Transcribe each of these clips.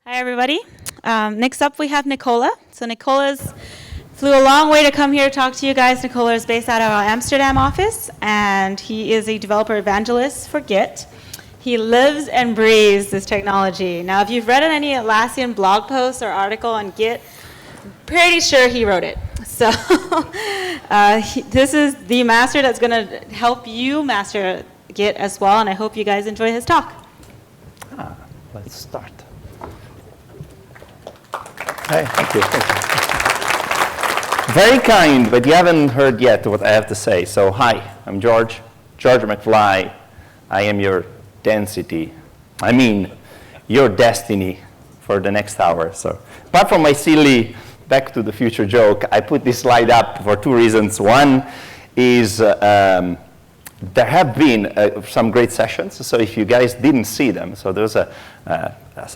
Hi, everybody. Next up, we have Nicola. So Nicola's flew a long way to come here to talk to you guys. Nicola is based out of our Amsterdam office, and he is a developer evangelist for Git. He lives and breathes this technology. Now, if you've read any Atlassian blog post or article on Git, pretty sure he wrote it. So this is the master that's going to help you master Git as well, and I hope you guys enjoy his talk. Let's start. Hey, thank you. Very kind, but you haven't heard yet what I have to say. So hi, I'm George McFly. I am your density. I mean, your destiny for the next hour. So apart from my silly Back to the Future joke, I put this slide up for two reasons. One is there have been some great sessions. So if you guys didn't see them, so there's a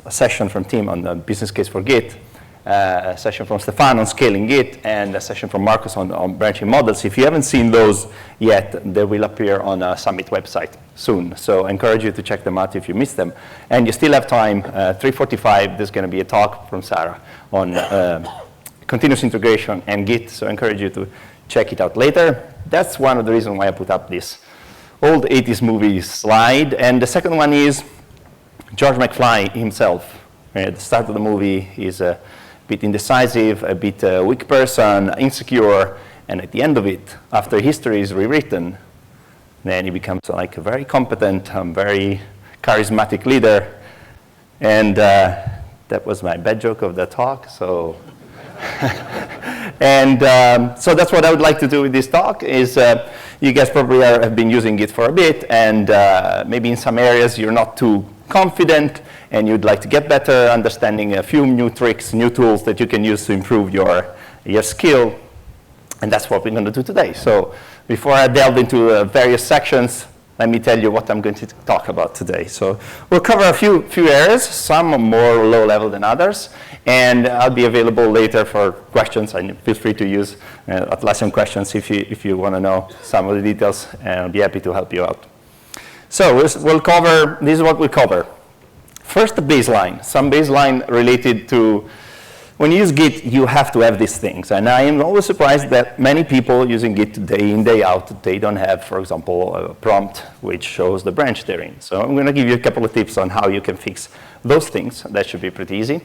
session from Tim on the business case for Git, a session from Stefan on scaling Git, and a session from Marcus on branching models. If you haven't seen those yet, they will appear on a Summit website soon. So I encourage you to check them out if you missed them. And you still have time, 3:45, there's going to be a talk from Sarah on continuous integration and Git. So I encourage you to check it out later. That's one of the reasons why I put up this old 80s movie slide. And the second one is George McFly himself. At the start of the movie, he's a bit indecisive, a bit weak person, insecure, and at the end of it, after history is rewritten, then he becomes like a very competent, very charismatic leader. And that was my bad joke of the talk. So, so that's what I would like to do with this talk. Is you guys probably have been using it for a bit, and maybe in some areas you're not too confident, and you'd like to get better, understanding a few new tricks, new tools that you can use to improve your skill. And that's what we're going to do today. So before I delve into various sections, let me tell you what I'm going to talk about today. So we'll cover a few areas, some more low level than others, and I'll be available later for questions. And feel free to use Atlassian questions if you want to know some of the details, and I'll be happy to help you out. So we'll cover, this is what we'll cover. First, the baseline, some baseline related to, when you use Git, you have to have these things. And I am always surprised that many people using Git day in, day out, they don't have, for example, a prompt which shows the branch they're in. So I'm going to give you a couple of tips on how you can fix those things. That should be pretty easy.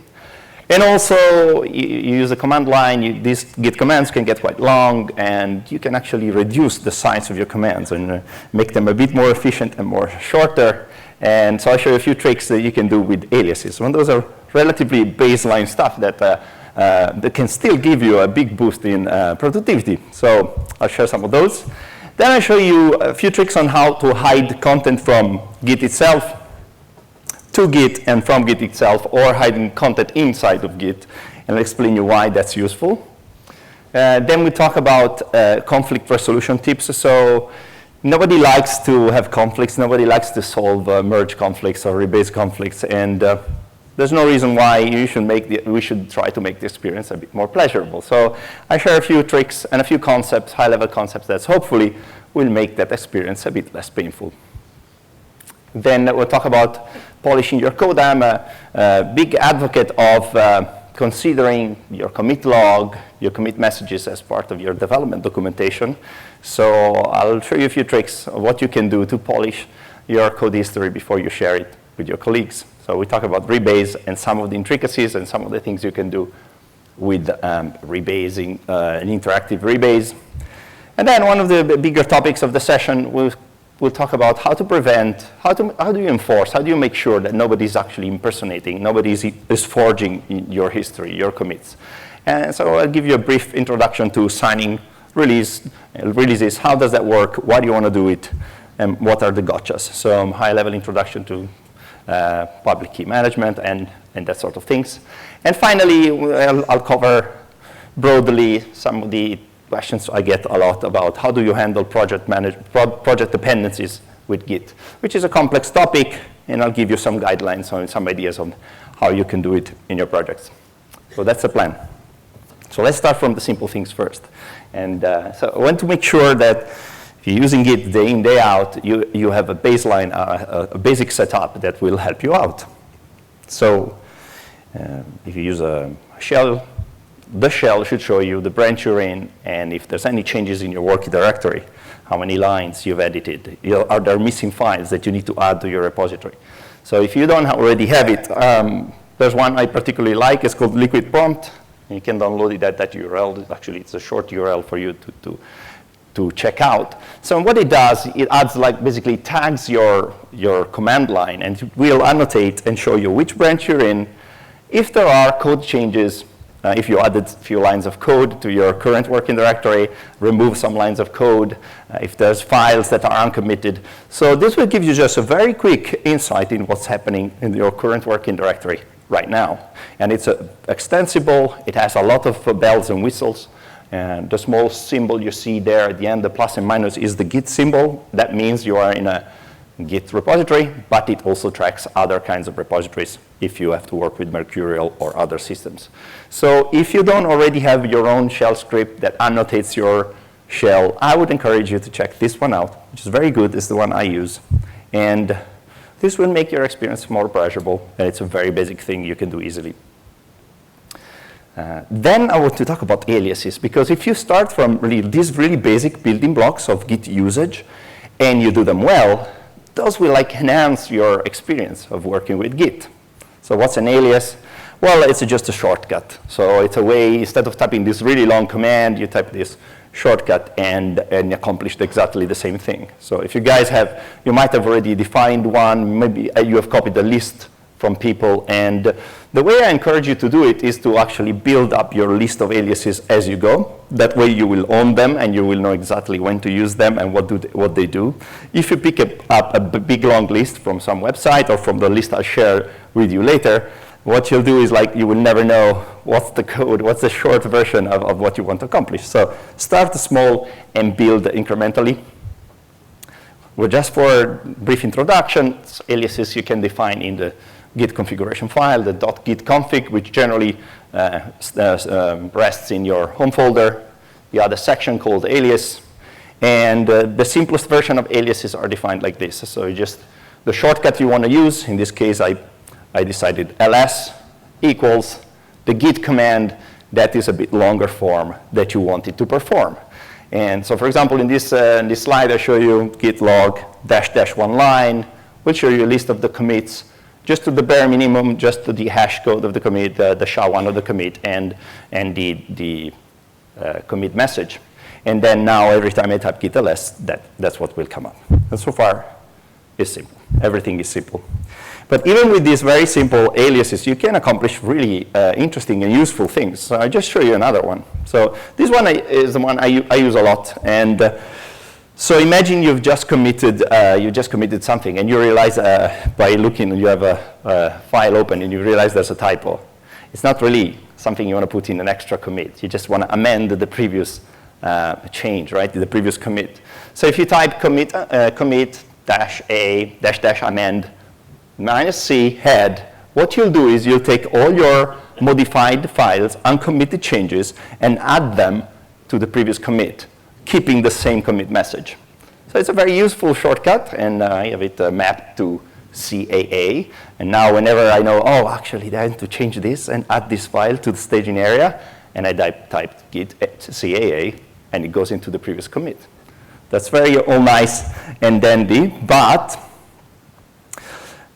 And also, you use a command line. These Git commands can get quite long, and you can actually reduce the size of your commands and make them a bit more efficient and more shorter. And so I'll show you a few tricks that you can do with aliases. And those are relatively baseline stuff that can still give you a big boost in productivity. So I'll share some of those. Then I'll show you a few tricks on how to hide content from Git itself to Git and from Git itself, or hiding content inside of Git, and I'll explain you why that's useful. Then we talk about conflict resolution tips. So nobody likes to have conflicts. Nobody likes to solve merge conflicts or rebase conflicts, and there's no reason why we should try to make the experience a bit more pleasurable. So I share a few tricks and a few concepts, high-level concepts, that hopefully will make that experience a bit less painful. Then we'll talk about polishing your code. I'm a big advocate of considering your commit log, your commit messages as part of your development documentation. So I'll show you a few tricks of what you can do to polish your code history before you share it with your colleagues. So we talk about rebase and some of the intricacies and some of the things you can do with rebasing, an interactive rebase. And then one of the bigger topics of the session, we'll talk about how to prevent, how do you enforce, how do you make sure that nobody's actually impersonating, nobody is forging your history, your commits. And so I'll give you a brief introduction to signing releases, how does that work, why do you want to do it, and what are the gotchas. So high-level introduction to public key management and that sort of things. And finally, I'll cover broadly some of the questions I get a lot about how do you handle project dependencies with Git, which is a complex topic, and I'll give you some guidelines on some ideas on how you can do it in your projects. So that's the plan. So let's start from the simple things first. And so I want to make sure that if you're using Git day in, day out, you have a baseline, a basic setup that will help you out. So If you use a shell, the shell should show you the branch you're in, and if there's any changes in your working directory, how many lines you've edited. Are there missing files that you need to add to your repository? So if you don't already have it, there's one I particularly like. It's called Liquid Prompt. You can download it at that URL. Actually, it's a short URL for you to check out. So what it does, it adds basically tags your command line, and it will annotate and show you which branch you're in. If there are code changes, if you added a few lines of code to your current working directory, remove some lines of code, if there's files that are uncommitted. So this will give you just a very quick insight in what's happening in your current working directory right now. And it's extensible. It has a lot of bells and whistles. And the small symbol you see there at the end, the plus and minus, is the Git symbol. That means you are in a Git repository, but it also tracks other kinds of repositories if you have to work with Mercurial or other systems. So if you don't already have your own shell script that annotates your shell, I would encourage you to check this one out, which is very good. It's the one I use. And this will make your experience more pleasurable, and it's a very basic thing you can do easily. Then I want to talk about aliases, because if you start from these really basic building blocks of Git usage, and you do them well, those will enhance your experience of working with Git. So what's an alias? Well, it's just a shortcut. So it's a way, instead of typing this really long command, you type this shortcut and accomplished exactly the same thing. So if you guys you might have already defined one, maybe you have copied the list from people, and the way I encourage you to do it is to actually build up your list of aliases as you go. That way you will own them and you will know exactly when to use them and what they do. If you pick up a big long list from some website or from the list I'll share with you later, what you'll do is you will never know what's the code, what's the short version of what you want to accomplish. So start small and build incrementally. Well, just for a brief introduction, aliases you can define in the Git configuration file, the .gitconfig, which generally rests in your home folder. You add a section called alias, and the simplest version of aliases are defined like this. So just the shortcut you want to use. In this case, I decided ls equals the git command that is a bit longer form that you want it to perform. And so, for example, in this slide, I show you git log --1 line, will show you a list of the commits, just to the bare minimum, just to the hash code of the commit, the SHA-1 of the commit, and the commit message. And then now, every time I type git ls, that's what will come up. And so far, it's simple. Everything is simple. But even with these very simple aliases, you can accomplish really interesting and useful things. So I'll just show you another one. So this one is the one I use a lot. And so imagine you've just committed something, and you realize by looking, you have a file open, and you realize there's a typo. It's not really something you want to put in an extra commit. You just want to amend the previous change, right? The previous commit. So if you type commit -a -amend -c head, what you'll do is you'll take all your modified files, uncommitted changes, and add them to the previous commit, keeping the same commit message. So it's a very useful shortcut, and I have it mapped to CAA. And now whenever I know, oh, actually, I have to change this and add this file to the staging area, and I type git CAA, and it goes into the previous commit. That's very all nice and dandy, but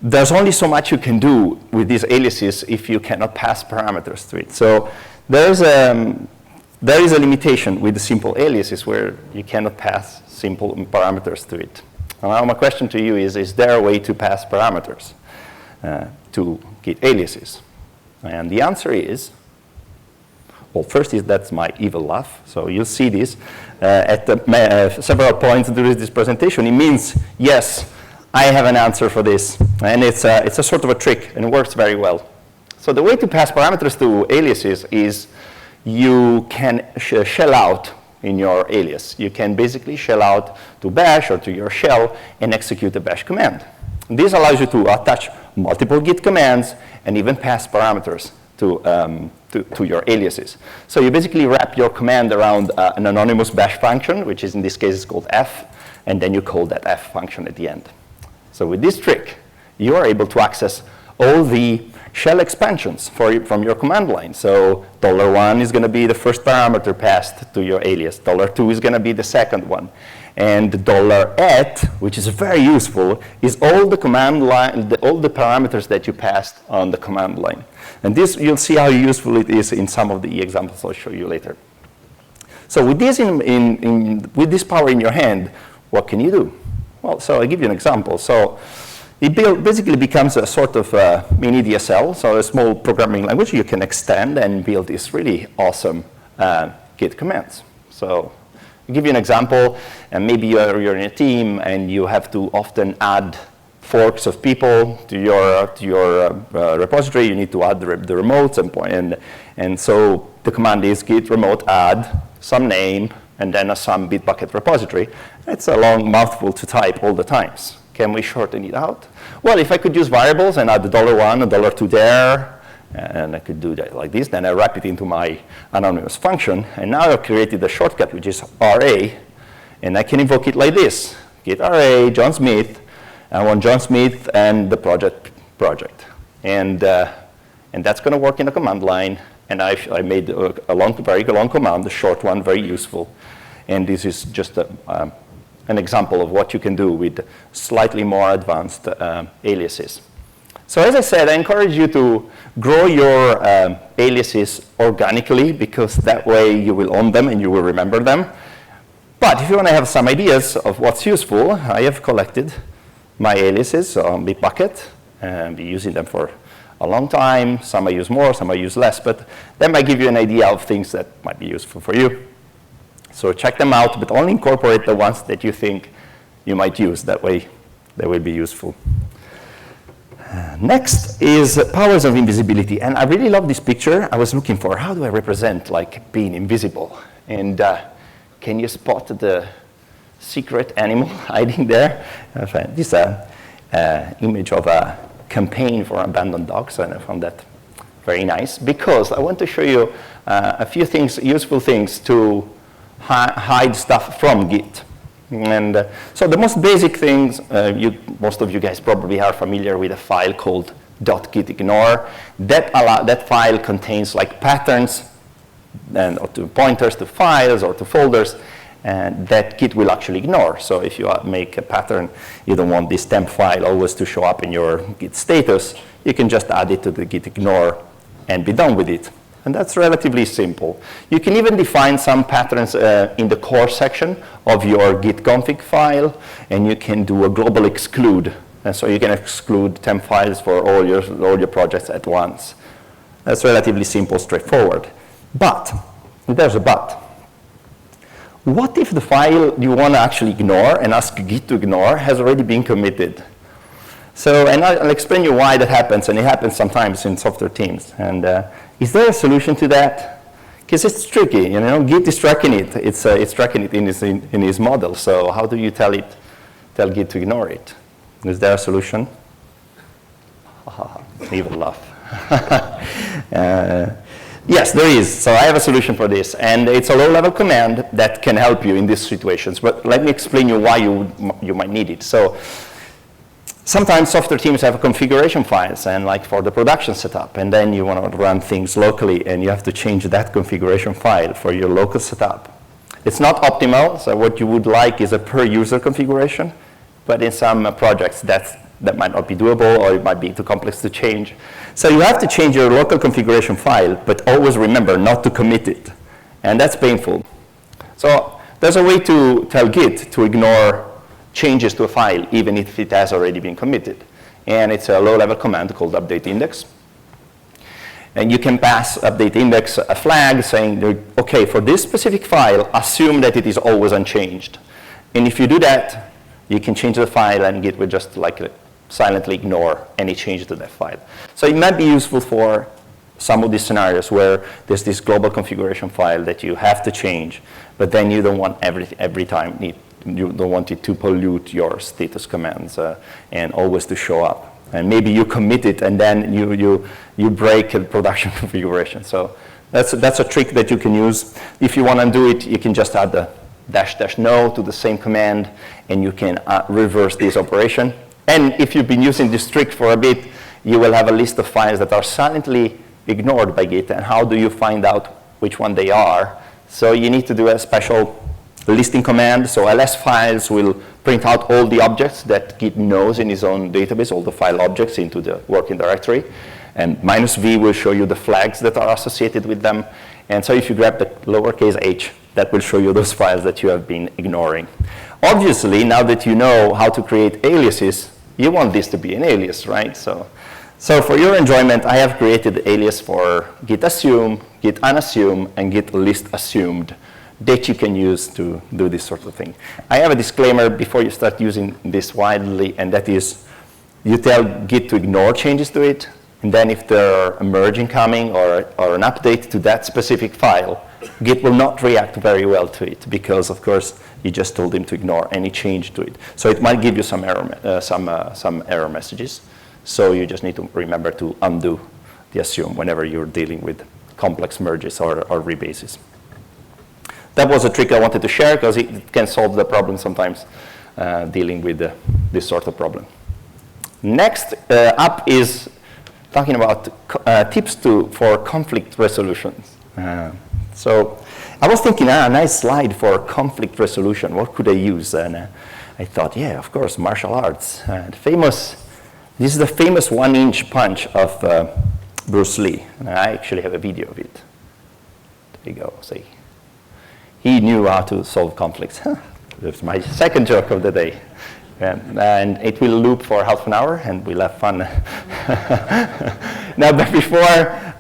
there's only so much you can do with these aliases if you cannot pass parameters to it. So there is a limitation with the simple aliases where you cannot pass simple parameters to it. Now my question to you is there a way to pass parameters to Git aliases? And the answer is, well, first is that's my evil laugh. So you'll see this at several points during this presentation. It means, yes, I have an answer for this. And it's a sort of a trick, and it works very well. So the way to pass parameters to aliases is you can shell out in your alias. You can basically shell out to bash or to your shell and execute a bash command. This allows you to attach multiple Git commands and even pass parameters to your aliases. So you basically wrap your command around an anonymous bash function, which is in this case is called f, and then you call that f function at the end. So with this trick, you are able to access all the shell expansions from your command line. So $1 is going to be the first parameter passed to your alias. $2 is going to be the second one. And $at, which is very useful, is all the command line, all the parameters that you passed on the command line. And this, you'll see how useful it is in some of the examples I'll show you later. So with this, with this power in your hand, what can you do? Well, so I'll give you an example. So it basically becomes a sort of mini DSL, so a small programming language you can extend and build these really awesome Git commands. So I'll give you an example, and maybe you're in a team and you have to often add forks of people to your repository. You need to add the remotes and so the command is git remote add some name and then a some Bitbucket repository. It's a long mouthful to type all the times. Can we shorten it out? Well, if I could use variables and add the $1 and $2 there, and I could do that like this, then I wrap it into my anonymous function, and now I've created a shortcut which is RA, and I can invoke it like this: git RA John Smith. I want John Smith and the project, and that's going to work in the command line. And I made a very long command, a short one, very useful. And this is just an example of what you can do with slightly more advanced aliases. So as I said, I encourage you to grow your aliases organically, because that way you will own them and you will remember them. But if you want to have some ideas of what's useful, I have collected my aliases on Bitbucket and be using them for a long time. Some I use more, some I use less, but that might give you an idea of things that might be useful for you. So check them out, but only incorporate the ones that you think you might use. That way they will be useful. Next is powers of invisibility. And I really love this picture. I was looking for, how do I represent like being invisible? And can you spot the secret animal hiding there? This is an image of a campaign for abandoned dogs, and I found that very nice, because I want to show you a few things, useful things to hide stuff from Git. And so the most basic things, most of you guys probably are familiar with a file called .gitignore. That file contains like patterns and or to pointers to files or to folders, and that Git will actually ignore. So if you make a pattern, you don't want this temp file always to show up in your Git status, you can just add it to the git ignore and be done with it. And that's relatively simple. You can even define some patterns in the core section of your gitconfig file, and you can do a global exclude. And so you can exclude temp files for all your projects at once. That's relatively simple, straightforward. But, there's a but. What if the file you want to actually ignore and ask Git to ignore has already been committed? So, and I'll explain you why that happens, and it happens sometimes in software teams. And is there a solution to that? Because it's tricky, you know. Git is tracking it. It's tracking it in his model. So how do you tell Git to ignore it? Is there a solution? Evil laugh. Yes, there is. So I have a solution for this, and it's a low-level command that can help you in these situations. But let me explain you why you might need it. So sometimes software teams have configuration files, and like for the production setup, and then you want to run things locally, and you have to change that configuration file for your local setup. It's not optimal. So what you would like is a per-user configuration, but in some projects that might not be doable, or it might be too complex to change. So you have to change your local configuration file, but always remember not to commit it. And that's painful. So there's a way to tell Git to ignore changes to a file, even if it has already been committed. And it's a low-level command called update index. And you can pass update index a flag saying, OK, for this specific file, assume that it is always unchanged. And if you do that, you can change the file, and Git will just like silently ignore any change to that file. So it might be useful for some of these scenarios where there's this global configuration file that you have to change, but then you don't want every time you don't want it to pollute your status commands and always to show up. And maybe you commit it, and then you break the production configuration. So that's a trick that you can use. If you want to do it, you can just add the --no to the same command, and you can reverse this operation. And if you've been using this trick for a bit, you will have a list of files that are silently ignored by Git, and how do you find out which one they are? So you need to do a special listing command. So ls files will print out all the objects that Git knows in his own database, all the file objects into the working directory. And -v will show you the flags that are associated with them. And so if you grab the lowercase h, that will show you those files that you have been ignoring. Obviously, now that you know how to create aliases, you want this to be an alias, right? So for your enjoyment, I have created alias for git assume, git unassume, and git list assumed that you can use to do this sort of thing. I have a disclaimer before you start using this widely, and that is you tell Git to ignore changes to it, and then if there are a merge incoming or an update to that specific file, Git will not react very well to it because, of course, you just told him to ignore any change to it. So it might give you some error messages. So you just need to remember to undo the assume whenever you're dealing with complex merges or rebases. That was a trick I wanted to share because it can solve the problem sometimes dealing with this sort of problem. Next up is talking about tips for conflict resolutions. So I was thinking, a nice slide for conflict resolution. What could I use? And I thought, yeah, of course, martial arts. This is the famous 1-inch punch of Bruce Lee. And I actually have a video of it. There you go. See. He knew how to solve conflicts. That's my second joke of the day. And it will loop for half an hour, and we'll have fun. Now, but before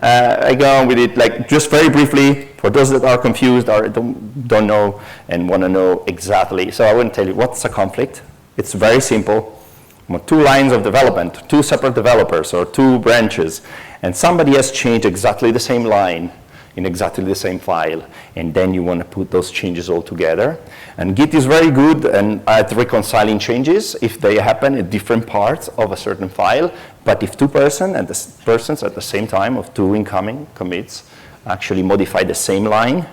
I go on with it, like just very briefly, for those that are confused or don't know and want to know exactly, so I want to tell you what's a conflict. It's very simple. 2 lines of development, 2 separate developers or 2 branches, and somebody has changed exactly the same line in exactly the same file, and then you want to put those changes all together. And Git is very good at reconciling changes if they happen at different parts of a certain file, but if 2 persons at the same time of 2 incoming commits actually modify the same line,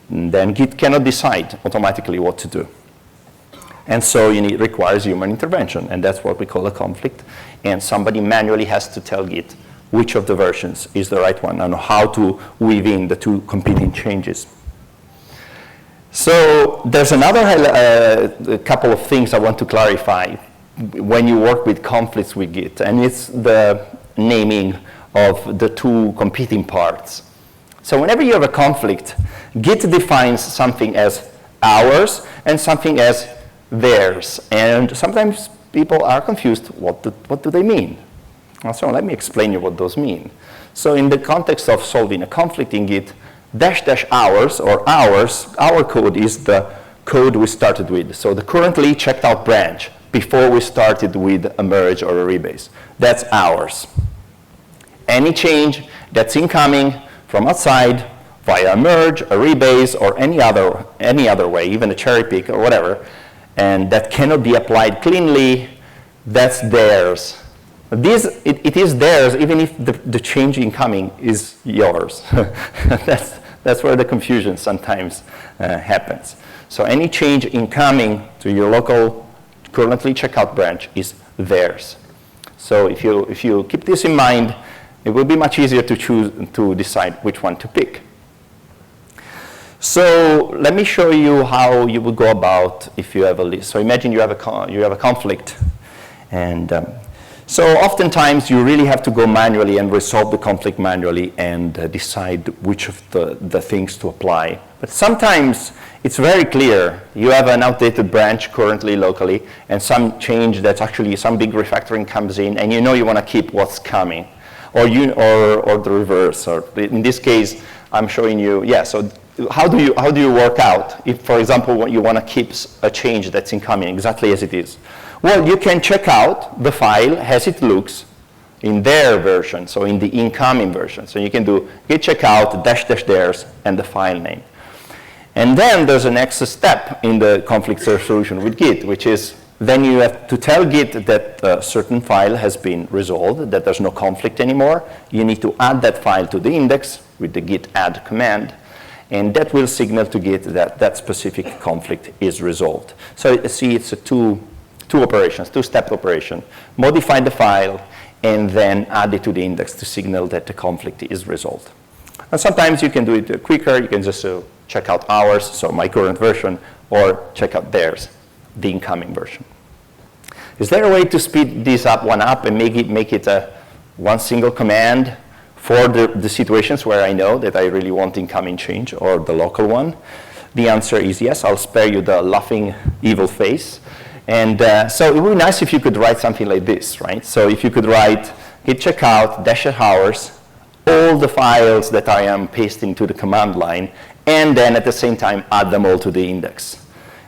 then Git cannot decide automatically what to do. And so it requires human intervention, and that's what we call a conflict. And somebody manually has to tell Git which of the versions is the right one and how to weave in the 2 competing changes. So there's another couple of things I want to clarify when you work with conflicts with Git, and it's the naming of the 2 competing parts. So whenever you have a conflict, Git defines something as ours and something as theirs, and sometimes people are confused. What do they mean? So let me explain you what those mean. So in the context of solving a conflict in Git, --ours or our code is the code we started with. So the currently checked out branch before we started with a merge or a rebase. That's ours. Any change that's incoming from outside via a merge, a rebase, or any other way, even a cherry pick or whatever, and that cannot be applied cleanly, that's theirs. It is theirs even if the change incoming is yours. That's where the confusion sometimes happens. So any change incoming to your local currently checkout branch is theirs. So if you keep this in mind, it will be much easier to decide which one to pick. So let me show you how you would go about if you have a list. So imagine you have a conflict, and so oftentimes you really have to go manually and resolve the conflict manually and decide which of the things to apply. But sometimes it's very clear. You have an outdated branch currently locally, and some change that's actually some big refactoring comes in, and you know you want to keep what's coming, or the reverse. Or in this case, I'm showing you. Yeah. So how do you work out if, for example, you want to keep a change that's incoming exactly as it is? Well, you can check out the file as it looks in their version, so in the incoming version. So you can do git checkout --theirs and the file name. And then there's a next step in the conflict resolution with Git, which is then you have to tell Git that a certain file has been resolved, that there's no conflict anymore. You need to add that file to the index with the git add command, and that will signal to Git that that specific conflict is resolved. So see, it's a two-step operation. Modify the file and then add it to the index to signal that the conflict is resolved. And sometimes you can do it quicker. You can just check out ours, so my current version, or check out theirs, the incoming version. Is there a way to speed this up and make it a one single command for the situations where I know that I really want incoming change, or the local one? The answer is yes. I'll spare you the laughing evil face. And so it would be nice if you could write something like this, right? So if you could write git checkout -hours, all the files that I am pasting to the command line, and then at the same time add them all to the index.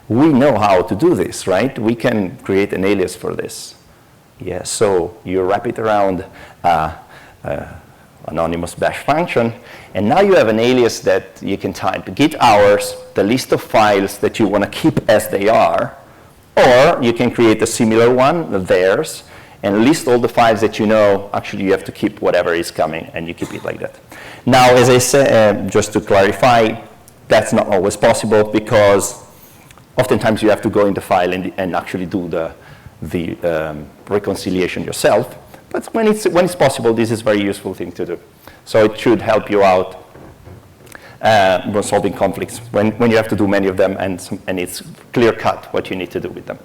We know how to do this, right? We can create an alias for this. Yeah, so you wrap it around anonymous bash function, and now you have an alias that you can type git hours, the list of files that you want to keep as they are, or you can create a similar one, theirs, and list all the files that you know actually you have to keep whatever is coming, and you keep it like that. Now, as I said, just to clarify, that's not always possible, because oftentimes you have to go in the file and actually do the reconciliation yourself. But when it's possible, this is a very useful thing to do. So it should help you out when solving conflicts, when you have to do many of them, and it's clear-cut what you need to do with them.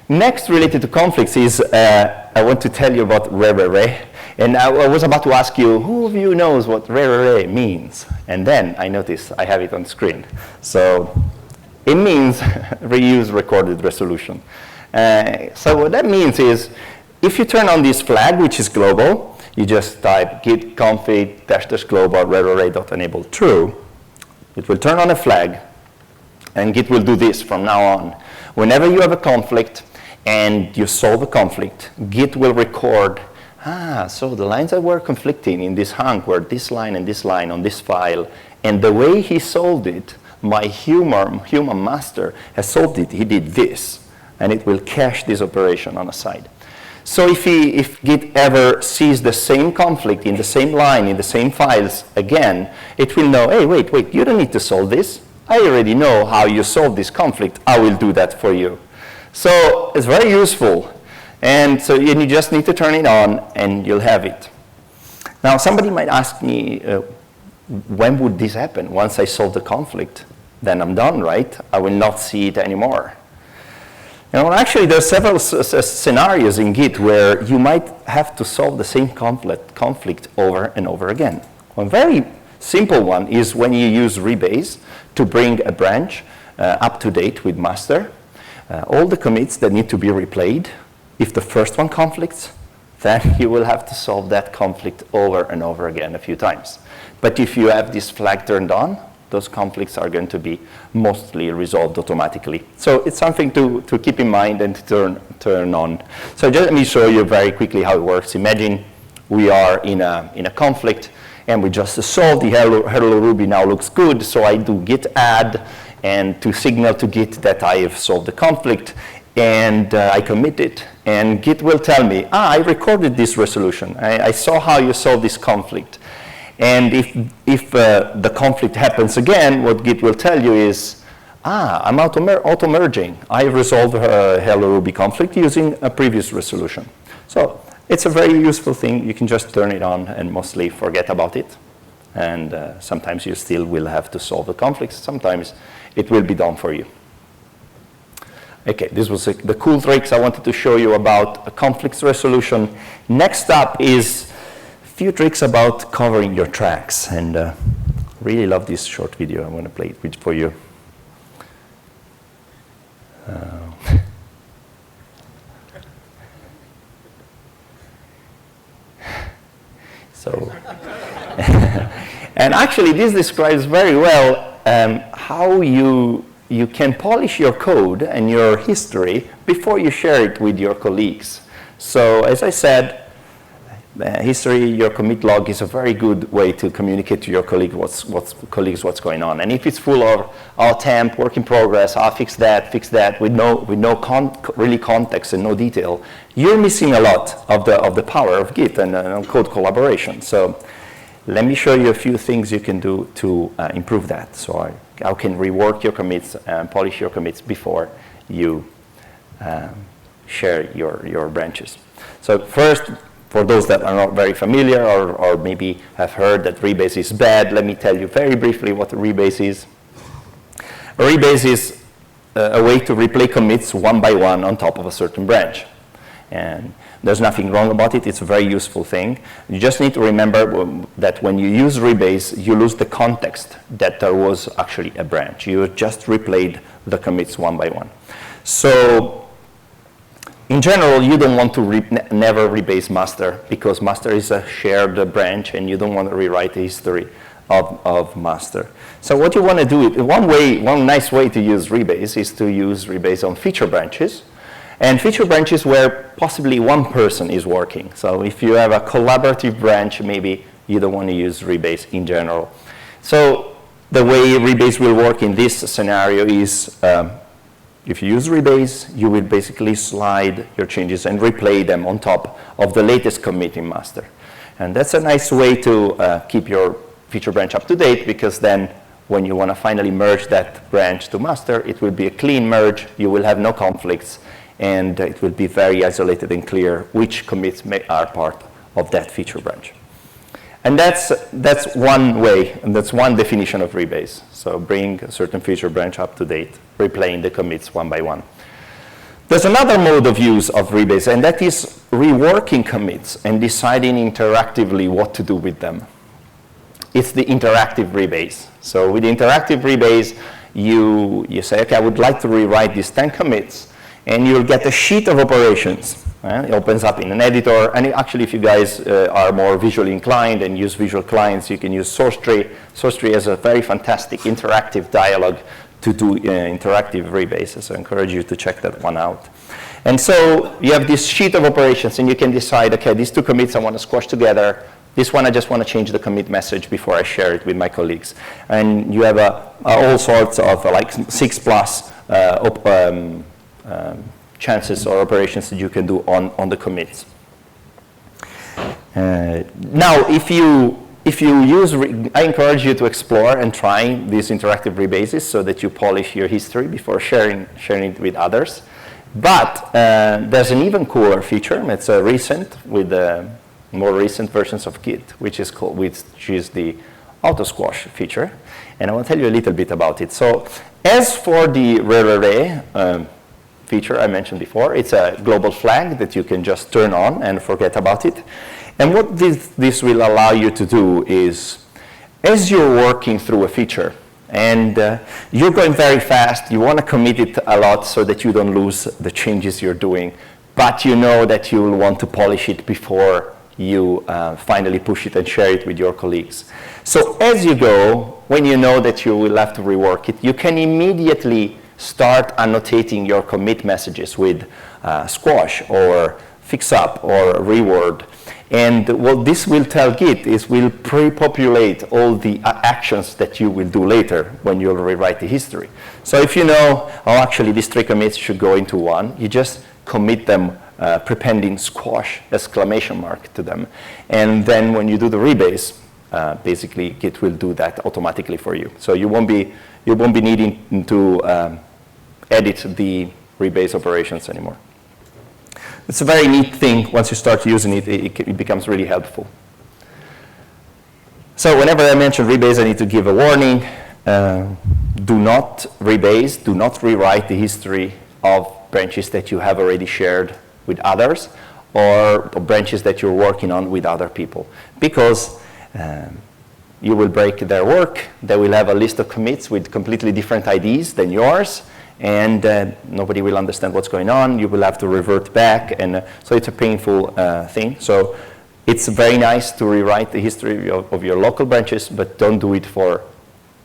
Next, related to conflicts, is I want to tell you about re. And I was about to ask you, who of you knows what re means? And then I noticed I have it on screen. So it means reuse recorded resolution. So what that means is, if you turn on this flag, which is global, you just type gitconfig --global re.enable true. It will turn on a flag, and Git will do this from now on. Whenever you have a conflict and you solve a conflict, Git will record, so the lines that were conflicting in this hunk were this line and this line on this file, and the way he solved it, my human master has solved it. He did this, and it will cache this operation on a side. So if Git ever sees the same conflict in the same line, in the same files again, it will know, hey, wait, you don't need to solve this. I already know how you solve this conflict. I will do that for you. So it's very useful. And so you just need to turn it on, and you'll have it. Now, somebody might ask me, when would this happen? Once I solve the conflict, then I'm done, right? I will not see it anymore. You know, actually, there are several scenarios in Git where you might have to solve the same conflict over and over again. One very simple one is when you use rebase to bring a branch up to date with master. All the commits that need to be replayed, if the first one conflicts, then you will have to solve that conflict over and over again a few times. But if you have this flag turned on, those conflicts are going to be mostly resolved automatically. So it's something to keep in mind and to turn on. So just let me show you very quickly how it works. Imagine we are in a conflict, and we just solved the hello Ruby now looks good. So I do git add, and to signal to Git that I have solved the conflict, and I commit it. And Git will tell me, I recorded this resolution. I saw how you solved this conflict. And if the conflict happens again, what Git will tell you is, I'm auto-merging. I resolved a hello Ruby conflict using a previous resolution. So it's a very useful thing. You can just turn it on and mostly forget about it. And sometimes you still will have to solve the conflicts. Sometimes it will be done for you. Okay, this was the cool tricks I wanted to show you about a conflicts resolution. Next up is few tricks about covering your tracks, and really love this short video. I'm going to play it for you. So, and actually this describes very well how you can polish your code and your history before you share it with your colleagues. So as I said, history, your commit log is a very good way to communicate to your colleagues what's going on. And if it's full of temp, work in progress, fix that, with no really context and no detail, you're missing a lot of the power of Git and code collaboration. So let me show you a few things you can do to improve that. So how can rework your commits and polish your commits before you share your branches. So first, for those that are not very familiar or maybe have heard that rebase is bad, let me tell you very briefly what a rebase is. A rebase is a way to replay commits one by one on top of a certain branch. And there's nothing wrong about it. It's a very useful thing. You just need to remember that when you use rebase, you lose the context that there was actually a branch. You just replayed the commits one by one. So in general, you don't want to never rebase master, because master is a shared branch and you don't want to rewrite the history of master. So what you want to do, one nice way to use rebase is to use rebase on feature branches. And feature branches where possibly one person is working. So if you have a collaborative branch, maybe you don't want to use rebase in general. So the way rebase will work in this scenario is if you use rebase, you will basically slide your changes and replay them on top of the latest commit in master. And that's a nice way to keep your feature branch up to date, because then when you want to finally merge that branch to master, it will be a clean merge. You will have no conflicts, and it will be very isolated and clear which commits are part of that feature branch. And that's one way, and that's one definition of rebase. So bring a certain feature branch up to date, replaying the commits one by one. There's another mode of use of rebase, and that is reworking commits and deciding interactively what to do with them. It's the interactive rebase. So with the interactive rebase, you say, okay, I would like to rewrite these 10 commits, and you'll get a sheet of operations. It opens up in an editor, and actually, if you guys are more visually inclined and use visual clients, you can use SourceTree. SourceTree has a very fantastic interactive dialogue to do interactive rebases, so I encourage you to check that one out. And so you have this sheet of operations, and you can decide, okay, these two commits I want to squash together. This one I just want to change the commit message before I share it with my colleagues. And you have all sorts of like 6+ chances or operations that you can do on the commits. Now, if you use, I encourage you to explore and try these interactive rebases so that you polish your history before sharing it with others. But there's an even cooler feature. It's a recent with more recent versions of Git, which is the auto squash feature. And I want to tell you a little bit about it. So as for the re feature I mentioned before, it's a global flag that you can just turn on and forget about it. And what this will allow you to do is, as you're working through a feature and you're going very fast, you want to commit it a lot so that you don't lose the changes you're doing, but you know that you will want to polish it before you finally push it and share it with your colleagues. So as you go, when you know that you will have to rework it, you can immediately start annotating your commit messages with squash or fix up or reword. And what this will tell Git is we'll pre-populate all the actions that you will do later when you'll rewrite the history. So if you know, oh, actually these 3 commits should go into one, you just commit them prepending squash ! To them. And then when you do the rebase, basically Git will do that automatically for you. So you won't be needing to edit the rebase operations anymore. It's a very neat thing. Once you start using it, it becomes really helpful. So whenever I mention rebase, I need to give a warning. Do not rebase, do not rewrite the history of branches that you have already shared with others, or branches that you're working on with other people, because you will break their work. They will have a list of commits with completely different IDs than yours, and nobody will understand what's going on. You will have to revert back, and so it's a painful thing. So it's very nice to rewrite the history of your local branches, but don't do it for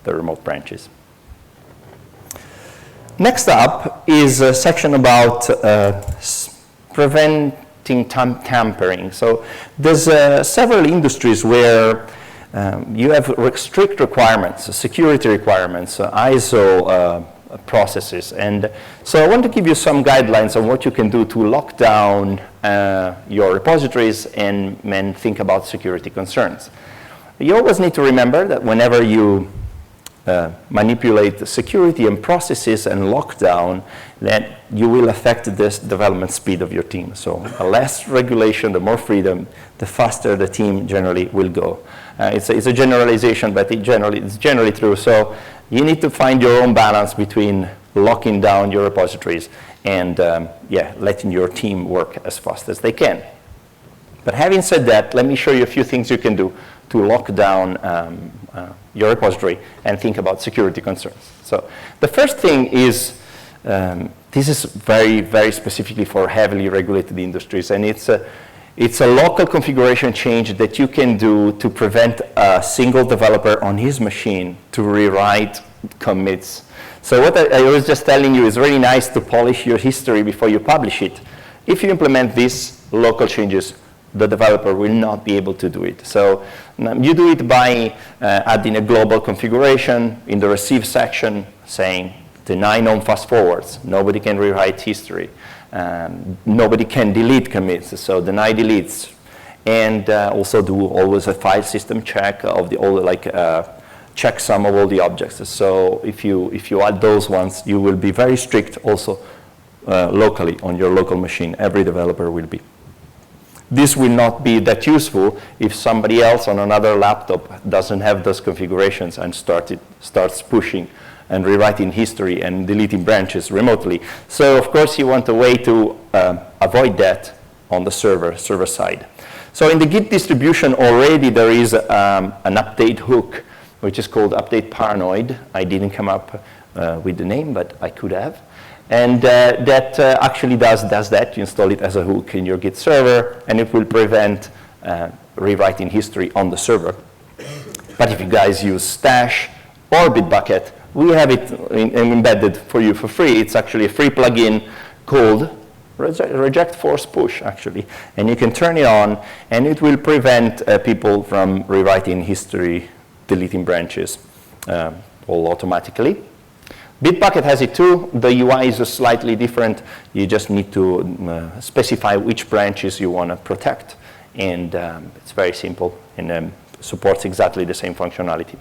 the remote branches. Next up is a section about preventing tampering. So there's several industries where you have strict requirements, security requirements, ISO processes. And so I want to give you some guidelines on what you can do to lock down your repositories and think about security concerns. You always need to remember that whenever you manipulate the security and processes and lockdown, then you will affect this development speed of your team. So the less regulation, the more freedom, the faster the team generally will go. It's a generalization, but it's generally true. So you need to find your own balance between locking down your repositories and letting your team work as fast as they can. But having said that, let me show you a few things you can do to lock down your repository and think about security concerns. So the first thing is, this is very, very specifically for heavily regulated industries, and it's a local configuration change that you can do to prevent a single developer on his machine to rewrite commits. So what I was just telling you is really nice to polish your history before you publish it. If you implement these local changes, the developer will not be able to do it. So you do it by adding a global configuration in the receive section saying deny non-fast forwards. Nobody can rewrite history. Nobody can delete commits, so deny deletes. And also do always a file system check of the all checksum of all the objects. So if you add those ones, you will be very strict also locally on your local machine. Every developer will be. This will not be that useful if somebody else on another laptop doesn't have those configurations and starts pushing and rewriting history and deleting branches remotely. So of course you want a way to avoid that on the server side. So in the Git distribution already there is an update hook which is called update paranoid. I didn't come up with the name, but I could have. And that actually does that. You install it as a hook in your Git server, and it will prevent rewriting history on the server. But if you guys use Stash or Bitbucket, we have it embedded for you for free. It's actually a free plugin called Reject Force Push, actually. And you can turn it on, and it will prevent people from rewriting history, deleting branches, all automatically. Bitbucket has it too. The UI is slightly different. You just need to specify which branches you want to protect. And it's very simple and supports exactly the same functionality.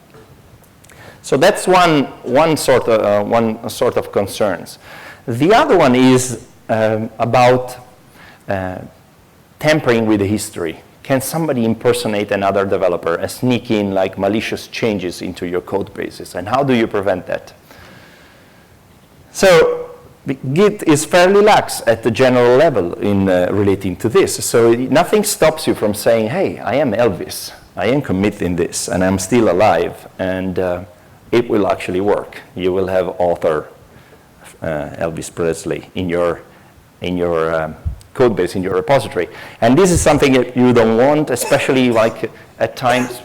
So that's one sort of concerns. The other one is about tampering with the history. Can somebody impersonate another developer and sneak in like malicious changes into your code bases? And how do you prevent that? So Git is fairly lax at the general level in relating to this. So nothing stops you from saying, hey, I am Elvis. I am committing this, and I'm still alive. And it will actually work. You will have author Elvis Presley in your code base, in your repository. And this is something that you don't want, especially like at times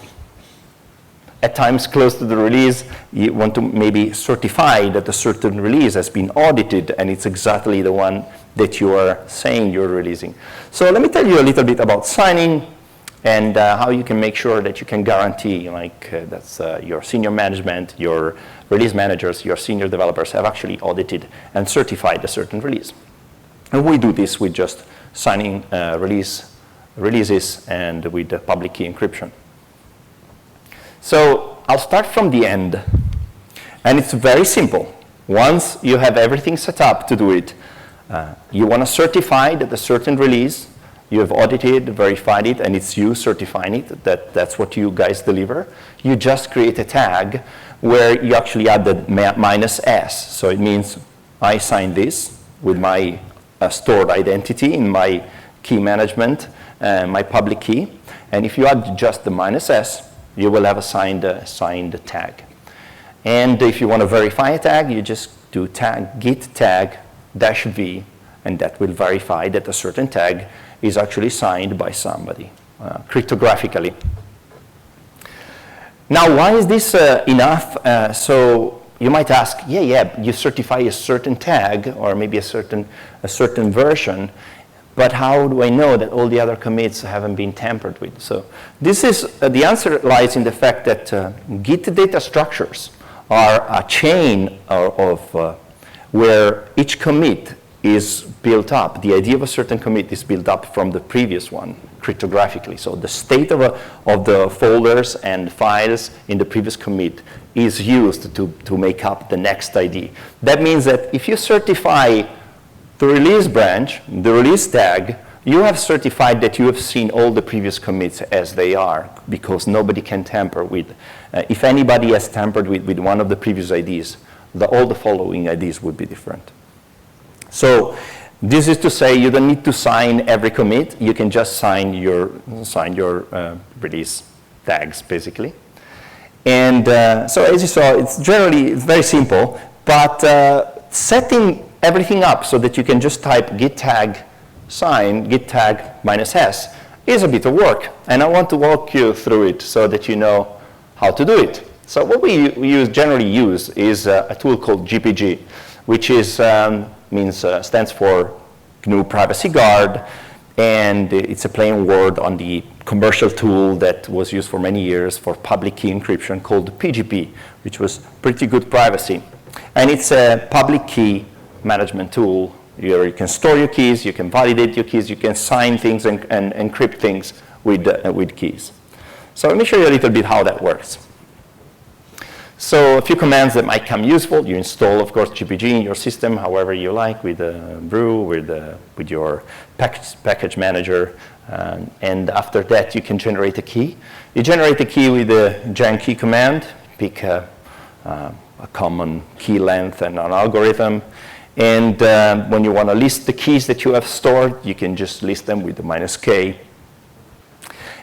close to the release, you want to maybe certify that a certain release has been audited and it's exactly the one that you are saying you're releasing. So let me tell you a little bit about signing and how you can make sure that you can guarantee that's your senior management, your release managers, your senior developers have actually audited and certified a certain release. And we do this with just signing releases and with the public key encryption. So I'll start from the end, and it's very simple. Once you have everything set up to do it, you want to certify that a certain release, you have audited, verified it, and it's you certifying it, that's what you guys deliver. You just create a tag where you actually add the -s. So it means I signed this with my stored identity in my key management, my public key. And if you add just the -s, you will have a signed tag. And if you want to verify a tag, you just do git tag -v, and that will verify that a certain tag is actually signed by somebody cryptographically. Now, why is this enough? So you might ask, you certify a certain tag or maybe a certain version, but how do I know that all the other commits haven't been tampered with? So this is, the answer lies in the fact that Git data structures are a chain of where each commit is built up. The idea of a certain commit is built up from the previous one cryptographically. So the state of the folders and files in the previous commit is used to make up the next ID. That means that if you certify the release branch, the release tag, you have certified that you have seen all the previous commits as they are, because nobody can tamper with. If anybody has tampered with one of the previous IDs, all the following IDs would be different. So this is to say you don't need to sign every commit. You can just sign your release tags, basically. And so as you saw, it's very simple, but setting everything up so that you can just type git tag sign, git tag -s is a bit of work. And I want to walk you through it so that you know how to do it. So what we generally use is a tool called GPG, which is, stands for GNU Privacy Guard, and it's a plain word on the commercial tool that was used for many years for public key encryption called PGP, which was pretty good privacy. And it's a public key management tool. You can store your keys, you can validate your keys, you can sign things and encrypt things with keys. So let me show you a little bit how that works. So a few commands that might come useful. You install, of course, GPG in your system, however you like, with Brew, with your package manager. And after that, you can generate a key. You generate a key with the gen key command, pick a common key length and an algorithm. And when you want to list the keys that you have stored, you can just list them with the -k.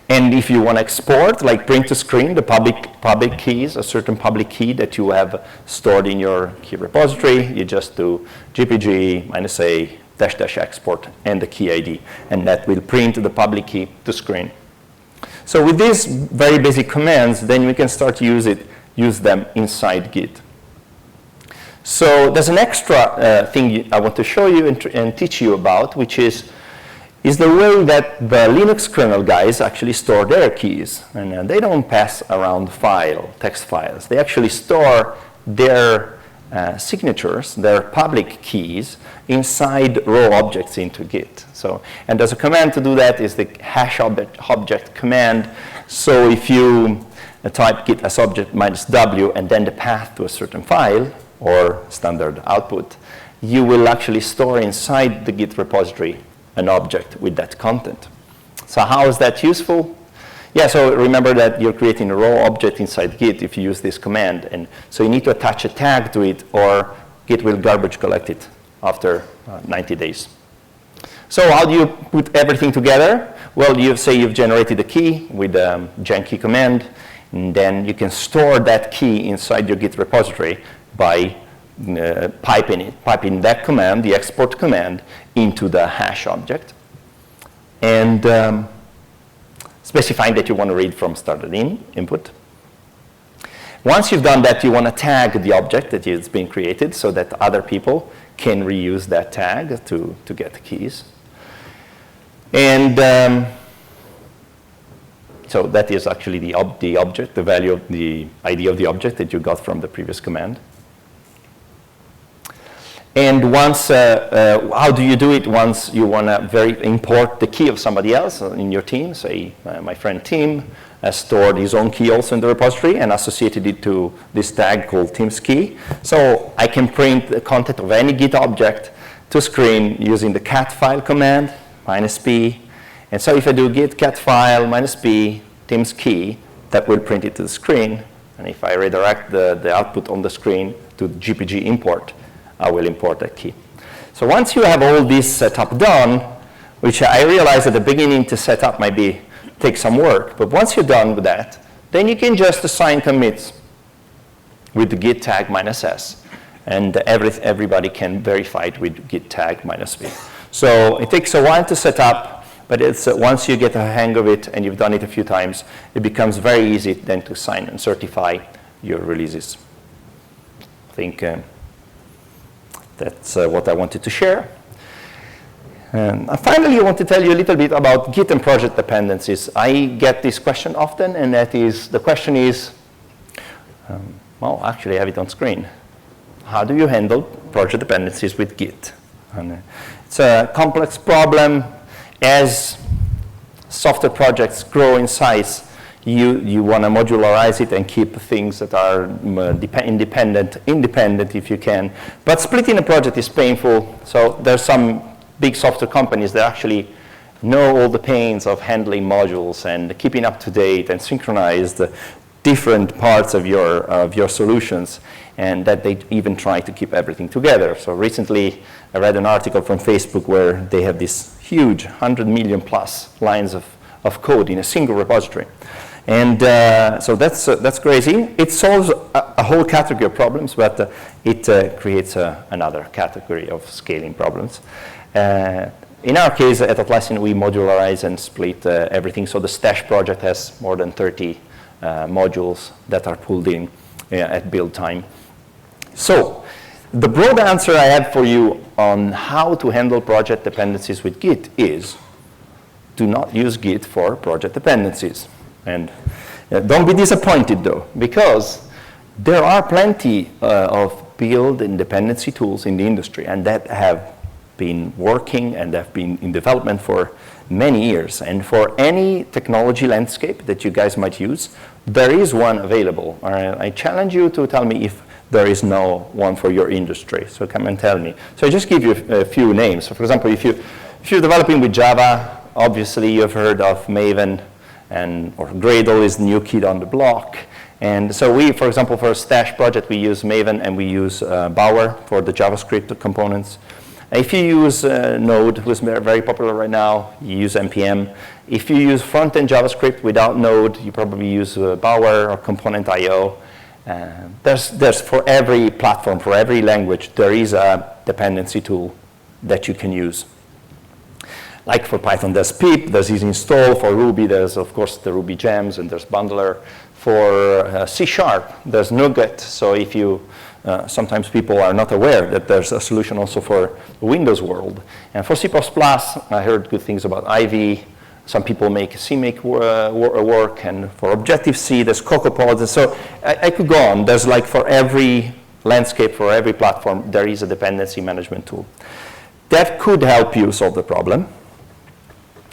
And if you want to export, like bring to screen the public keys, a certain public key that you have stored in your key repository, you just do GPG -a -- export and the key ID, and that will print the public key to screen. So with these very basic commands, then we can start to use them inside Git. So there's an extra thing I want to show you and teach you about, which is the way that the Linux kernel guys actually store their keys. And they don't pass around text files. They actually store their signatures, their public keys, inside raw objects into Git. And there's a command to do that, is the hash object command. So if you type git as object -w and then the path to a certain file, or standard output, you will actually store inside the Git repository an object with that content. So how is that useful? Yeah, so remember that you're creating a raw object inside Git if you use this command. And so you need to attach a tag to it, or Git will garbage collect it after 90 days. So how do you put everything together? Well, you say you've generated a key with the gen key command, and then you can store that key inside your Git repository by piping that command, the export command, into the hash object, and specifying that you want to read from started input. Once you've done that, you want to tag the object that is being created so that other people can reuse that tag to get the keys. And so that is actually the object, the value of the ID of the object that you got from the previous command. And once, how do you do it once you want to import the key of somebody else in your team? Say, my friend Tim has stored his own key also in the repository and associated it to this tag called Tim's key. So I can print the content of any Git object to screen using the cat file command, -p. And so if I do git cat file -p Tim's key, that will print it to the screen. And if I redirect the output on the screen to GPG import, I will import that key. So once you have all this setup done, which I realize at the beginning to set up might take some work, but once you're done with that, then you can just assign commits with the git tag -s, and everybody can verify it with git tag -v. So it takes a while to set up, but it's once you get a hang of it and you've done it a few times, it becomes very easy then to sign and certify your releases. I think that's what I wanted to share. And finally, I want to tell you a little bit about Git and project dependencies. I get this question often, and the question is, well, actually I have it on screen. How do you handle project dependencies with Git? And it's a complex problem. As software projects grow in size, you want to modularize it and keep things that are independent if you can. But splitting a project is painful. So there's some big software companies that actually know all the pains of handling modules and keeping up to date and synchronize the different parts of your solutions, and that they even try to keep everything together. So recently, I read an article from Facebook where they have this huge 100 million plus lines of code in a single repository. And so that's crazy. It solves a whole category of problems, but it creates another category of scaling problems. In our case, at Atlassian, we modularize and split everything. So the Stash project has more than 30 modules that are pulled in at build time. So the broad answer I have for you on how to handle project dependencies with Git is do not use Git for project dependencies. And don't be disappointed, though, because there are plenty of build and dependency tools in the industry, and that have been working and have been in development for many years. And for any technology landscape that you guys might use, there is one available. I challenge you to tell me if there is no one for your industry. So come and tell me. So I just give you a few names. So for example, if you're developing with Java, obviously you've heard of Maven, or Gradle is the new kid on the block. And so we, for example, for a Stash project, we use Maven and we use Bower for the JavaScript components. If you use Node, who's very popular right now, you use NPM. If you use front-end JavaScript without Node, you probably use Bower or Component.io. There's for every platform, for every language, there is a dependency tool that you can use. Like for Python, there's pip, there's easy install. For Ruby, there's, of course, the Ruby gems, and there's bundler. For C#, there's NuGet. So if you, sometimes people are not aware that there's a solution also for the Windows world. And for C++, I heard good things about Ivy. Some people make CMake work. And for Objective-C, there's CocoaPods. And so I could go on. There's like for every landscape, for every platform, there is a dependency management tool. That could help you solve the problem.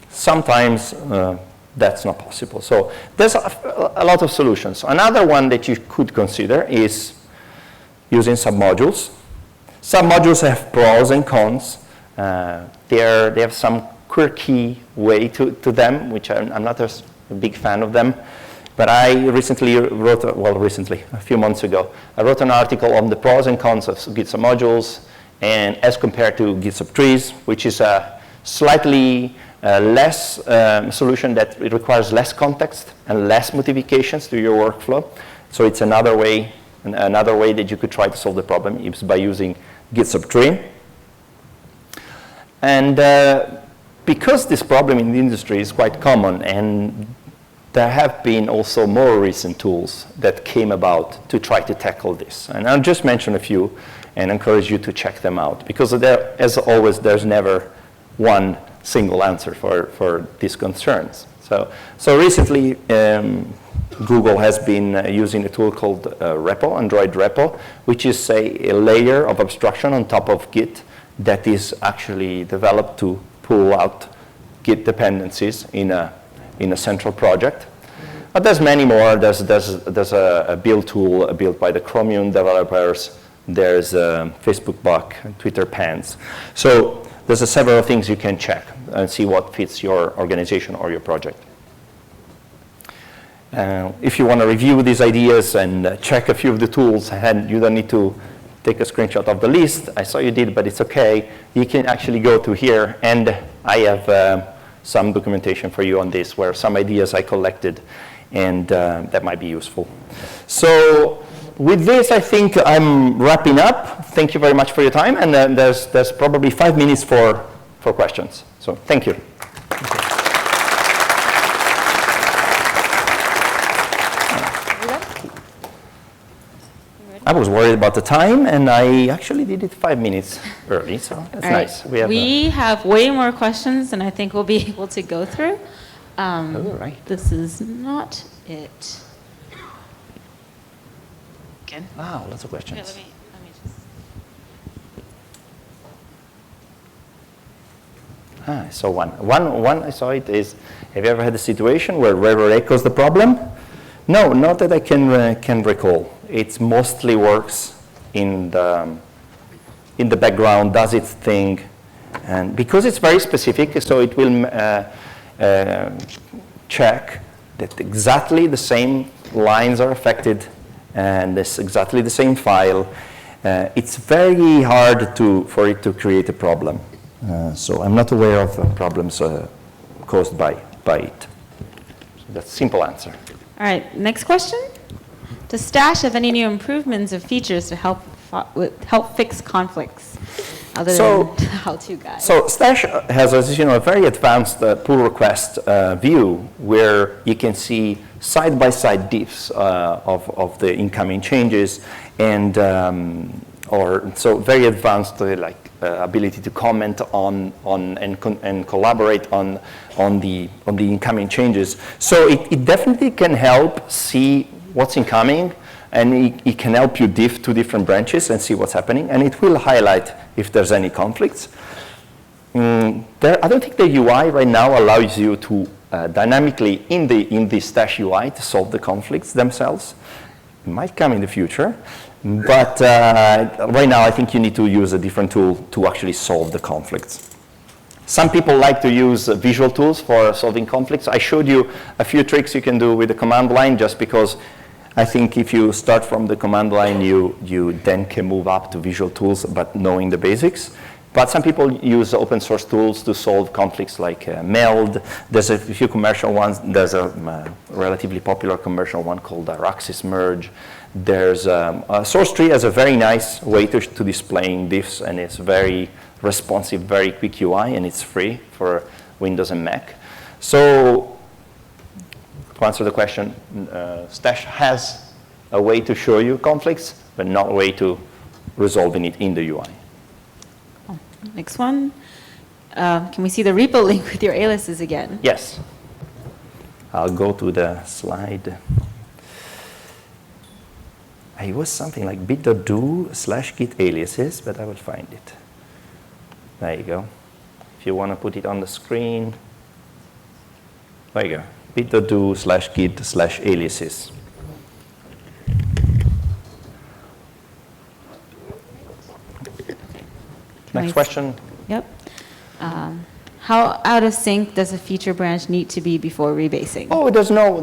Sometimes that's not possible. So there's a lot of solutions. Another one that you could consider is using submodules. Submodules have pros and cons. They have some quirky way to them, which I'm not a big fan of them. But I recently wrote, a few months ago, I wrote an article on the pros and cons of Git submodules, and as compared to Git subtrees, which is a slightly less solution that it requires less context and less modifications to your workflow. So it's another way that you could try to solve the problem is by using Git subtree. And because this problem in the industry is quite common, and there have been also more recent tools that came about to try to tackle this. And I'll just mention a few and encourage you to check them out, because there, as always, there's never one single answer for these concerns. So recently, Google has been using a tool called Repo, Android Repo, which is a layer of abstraction on top of Git that is actually developed to pull out Git dependencies in a central project. But there's many more. There's a build tool built by the Chromium developers. There's Facebook Buck, Twitter Pants. So there's several things you can check and see what fits your organization or your project. If you want to review these ideas and check a few of the tools, and you don't need to take a screenshot of the list. I saw you did, but it's OK. You can actually go to here, and I have some documentation for you on this, where some ideas I collected, and that might be useful. So with this, I think I'm wrapping up. Thank you very much for your time, and there's probably 5 minutes for questions. So thank you. I was worried about the time, and I actually did it 5 minutes early, so that's nice. We have way more questions than I think we'll be able to go through. All right. This is not it. Again. Wow, lots of questions. Okay, let me just. I saw one. One I saw it is, have you ever had a situation where error echoes the problem? No, not that I can recall. It mostly works in the background, does its thing. And because it's very specific, so it will check that exactly the same lines are affected and it's exactly the same file. It's very hard for it to create a problem. So I'm not aware of problems caused by it. So that's a simple answer. All right, next question. Does Stash have any new improvements or features to help fix conflicts, other than how-to guide? So Stash has, as you know, a very advanced pull request view where you can see side-by-side diffs of the incoming changes, and so very advanced ability to comment on and collaborate on the incoming changes. So it definitely can help see what's incoming, and it can help you diff to different branches and see what's happening, and it will highlight if there's any conflicts. I don't think the UI right now allows you to dynamically in the Stash UI to solve the conflicts themselves. It might come in the future, but right now I think you need to use a different tool to actually solve the conflicts. Some people like to use visual tools for solving conflicts. I showed you a few tricks you can do with the command line, just because I think if you start from the command line, you then can move up to visual tools, but knowing the basics. But some people use open source tools to solve conflicts like meld. There's a few commercial ones. There's a relatively popular commercial one called Araxis merge. There's source tree has a very nice way to displaying diffs, and it's very responsive, very quick UI, and it's free for Windows and Mac. So to answer the question, Stash has a way to show you conflicts, but not a way to resolving it in the UI. Oh, next one. Can we see the repo link with your aliases again? Yes. I'll go to the slide. It was something like bit.do/git aliases, but I will find it. There you go. If you want to put it on the screen, there you go. bit.do/git/aliases. Next question. Yep. How out of sync does a feature branch need to be before rebasing? Oh, there's no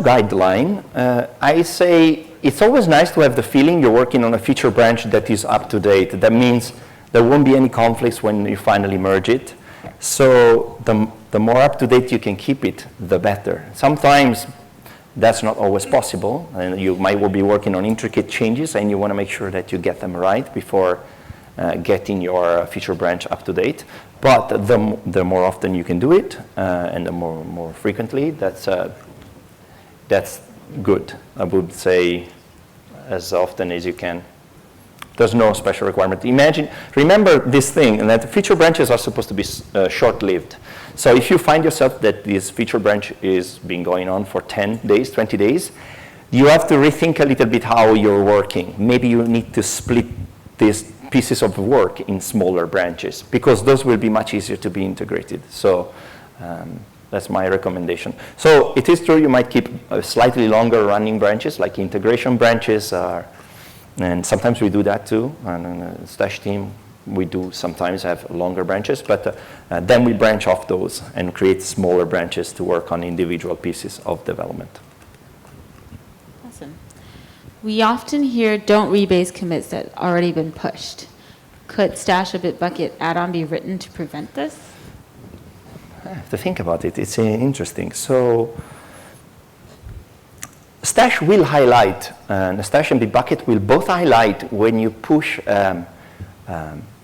guideline. I say it's always nice to have the feeling you're working on a feature branch that is up to date. That means there won't be any conflicts when you finally merge it. So the more up to date you can keep it, the better. Sometimes that's not always possible, and you might well be working on intricate changes, and you want to make sure that you get them right before getting your feature branch up to date. But the more often you can do it, and the more frequently, that's good. I would say as often as you can. There's no special requirement. Remember this thing, and that feature branches are supposed to be short-lived. So if you find yourself that this feature branch is been going on for 10 days, 20 days, you have to rethink a little bit how you're working. Maybe you need to split these pieces of work in smaller branches, because those will be much easier to be integrated. So that's my recommendation. So it is true you might keep slightly longer running branches, like integration branches and sometimes we do that too. And in the Stash team, we do sometimes have longer branches, but then we branch off those and create smaller branches to work on individual pieces of development. Awesome. We often hear don't rebase commits that already been pushed. Could Stash a Bitbucket add-on be written to prevent this? I have to think about it. It's interesting. So Stash will highlight, and Stash and Bitbucket will both highlight when you push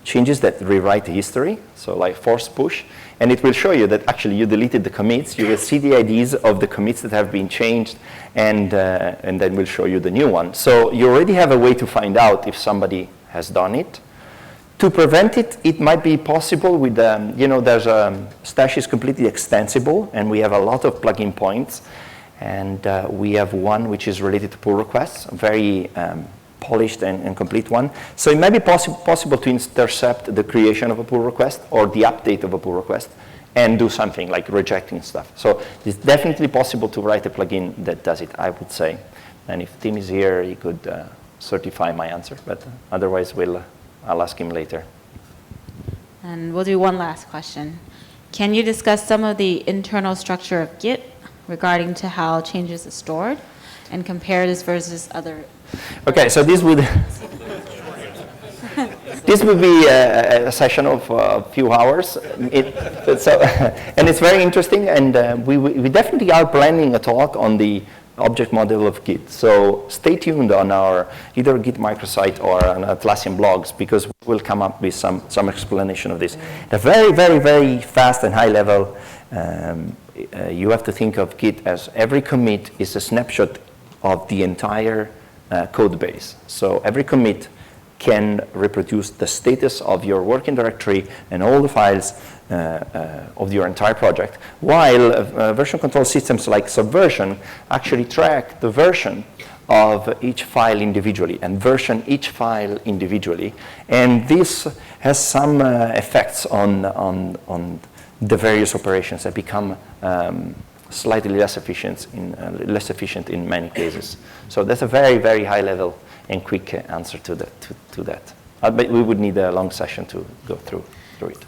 changes that rewrite history, so like force push, and it will show you that actually you deleted the commits. You will see the IDs of the commits that have been changed, and then we'll show you the new one. So you already have a way to find out if somebody has done it. To prevent it, it might be possible with, there's Stash is completely extensible, and we have a lot of plugin points. And we have one which is related to pull requests, very polished and complete one. So it may be possible to intercept the creation of a pull request or the update of a pull request and do something like rejecting stuff. So it's definitely possible to write a plugin that does it, I would say. And if Tim is here, he could certify my answer, but otherwise I'll ask him later. And we'll do one last question. Can you discuss some of the internal structure of Git regarding to how changes are stored and compare this versus other? Okay, so this would be a session of a few hours. And it's very interesting, and we definitely are planning a talk on the object model of Git. So stay tuned on our either Git microsite or on Atlassian blogs, because we'll come up with some explanation of this. At a very, very, very fast and high level, you have to think of Git as every commit is a snapshot of the entire code base. So every commit can reproduce the status of your working directory and all the files of your entire project, while version control systems like Subversion actually track the version of each file individually and version each file individually. And this has some effects on the various operations that become slightly less efficient in many cases. So that's a very, very high level and quick answer to that. But we would need a long session to go through it.